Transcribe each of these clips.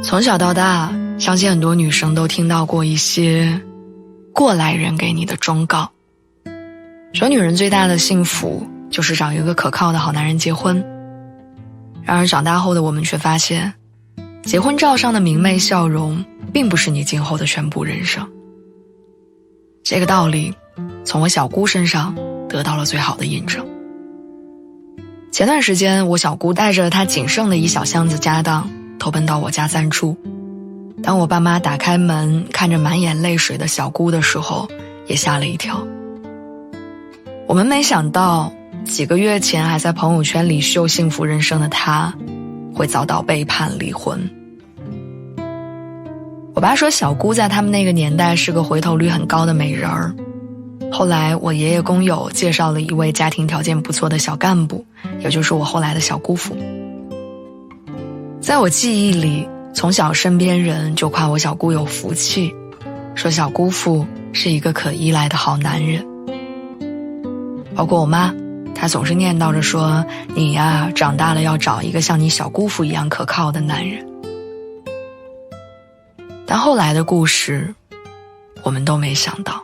从小到大，相信很多女生都听到过一些过来人给你的忠告，说女人最大的幸福就是找一个可靠的好男人结婚。然而长大后的我们却发现，结婚照上的明媚笑容并不是你今后的全部人生。这个道理从我小姑身上得到了最好的印证。前段时间，我小姑带着她仅剩的一小箱子家当投奔到我家暂住。当我爸妈打开门看着满眼泪水的小姑的时候，也吓了一跳。我们没想到几个月前还在朋友圈里秀幸福人生的她，会遭到背叛离婚。我爸说小姑在他们那个年代是个回头率很高的美人儿。后来我爷爷工友介绍了一位家庭条件不错的小干部，也就是我后来的小姑父。在我记忆里，从小身边人就夸我小姑有福气，说小姑父是一个可依赖的好男人。包括我妈，她总是念叨着说，你呀，长大了要找一个像你小姑父一样可靠的男人。但后来的故事，我们都没想到。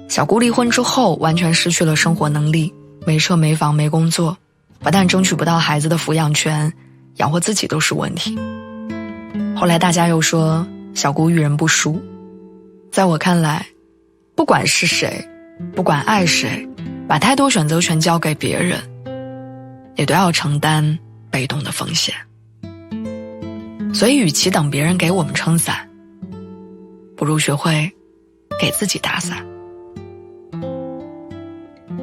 小姑离婚之后，完全失去了生活能力，没车没房没工作，不但争取不到孩子的抚养权，养活自己都是问题。后来大家又说小姑遇人不淑。在我看来，不管是谁，不管爱谁，把太多选择权交给别人，也都要承担被动的风险。所以与其等别人给我们撑伞，不如学会给自己打伞。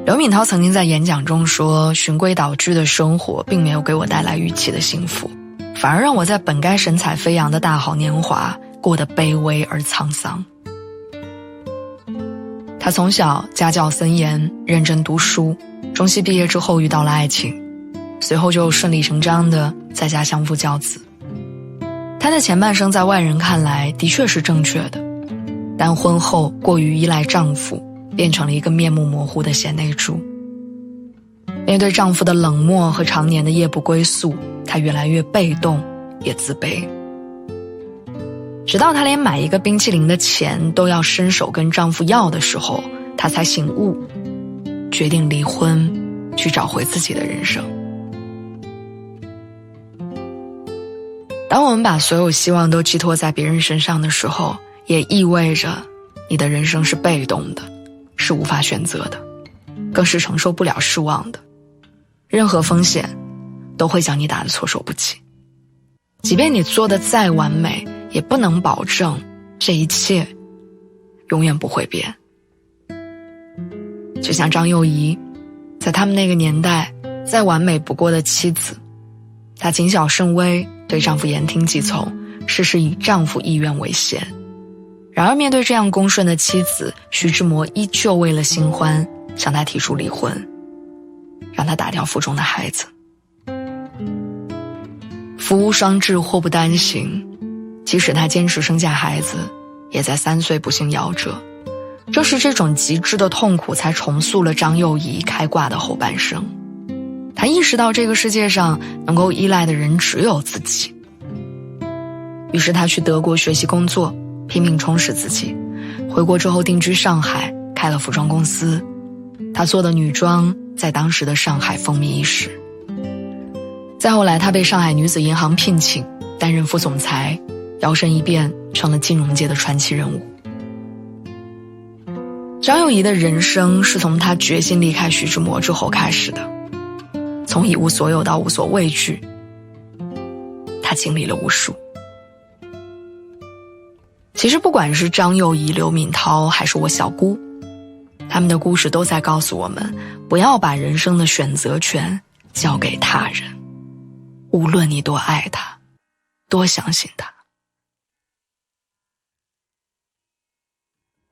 刘敏涛曾经在演讲中说，循规蹈矩的生活并没有给我带来预期的幸福，反而让我在本该神采飞扬的大好年华过得卑微而沧桑。他从小家教森严，认真读书，中戏毕业之后遇到了爱情，随后就顺理成章地在家相夫教子。他的前半生在外人看来的确是正确的，但婚后过于依赖丈夫，变成了一个面目模糊的贤内助。面对丈夫的冷漠和常年的夜不归宿，她越来越被动，也自卑。直到她连买一个冰淇淋的钱都要伸手跟丈夫要的时候，她才醒悟，决定离婚，去找回自己的人生。当我们把所有希望都寄托在别人身上的时候，也意味着你的人生是被动的，是无法选择的，更是承受不了失望的。任何风险都会将你打得措手不及。即便你做得再完美，也不能保证这一切永远不会变。就像张幼仪，在他们那个年代再完美不过的妻子，她谨小慎微，对丈夫言听计从，事事以丈夫意愿为先。然而面对这样恭顺的妻子，徐志摩依旧为了新欢向她提出离婚，让她打掉腹中的孩子。福无双至，祸不单行，即使她坚持生下孩子，也在3岁不幸夭折。正是这种极致的痛苦，才重塑了张幼仪开挂的后半生。她意识到这个世界上能够依赖的人只有自己，于是她去德国学习工作，拼命充实自己。回国之后定居上海，开了服装公司。她做的女装在当时的上海风靡一时。再后来，她被上海女子银行聘请，担任副总裁，摇身一变成了金融界的传奇人物。张幼仪的人生是从她决心离开徐志摩之后开始的，从一无所有到无所畏惧，她经历了无数。其实不管是张幼仪、刘敏涛还是我小姑，他们的故事都在告诉我们，不要把人生的选择权交给他人，无论你多爱他，多相信他。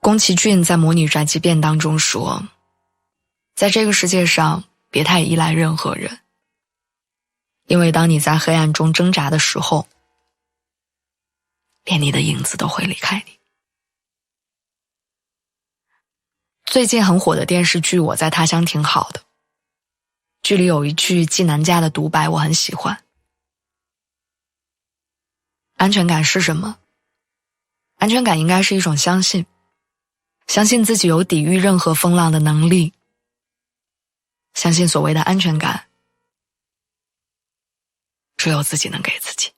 宫崎骏在《魔女宅急便》当中说，在这个世界上别太依赖任何人，因为当你在黑暗中挣扎的时候，连你的影子都会离开你。最近很火的电视剧《我在他乡挺好的》，剧里有一句纪南家的独白我很喜欢，安全感是什么？安全感应该是一种相信，相信自己有抵御任何风浪的能力，相信所谓的安全感，只有自己能给自己。